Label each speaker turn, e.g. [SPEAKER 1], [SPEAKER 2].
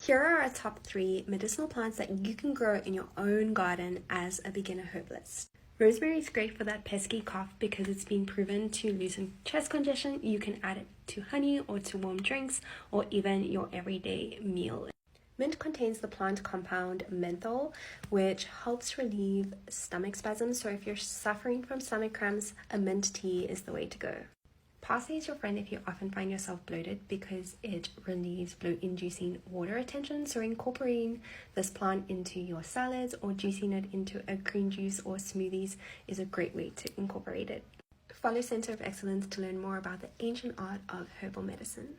[SPEAKER 1] Here are our top 3 medicinal plants that you can grow in your own garden as a beginner herbalist. Rosemary is great for that pesky cough because it's been proven to loosen chest congestion. You can add it to honey or to warm drinks or even your everyday meal. Mint contains the plant compound menthol, which helps relieve stomach spasms. So if you're suffering from stomach cramps, a mint tea is the way to go. Parsley is your friend if you often find yourself bloated because it relieves bloat-inducing water retention. So incorporating this plant into your salads or juicing it into a green juice or smoothies is a great way to incorporate it. Follow Center of Excellence to learn more about the ancient art of herbal medicine.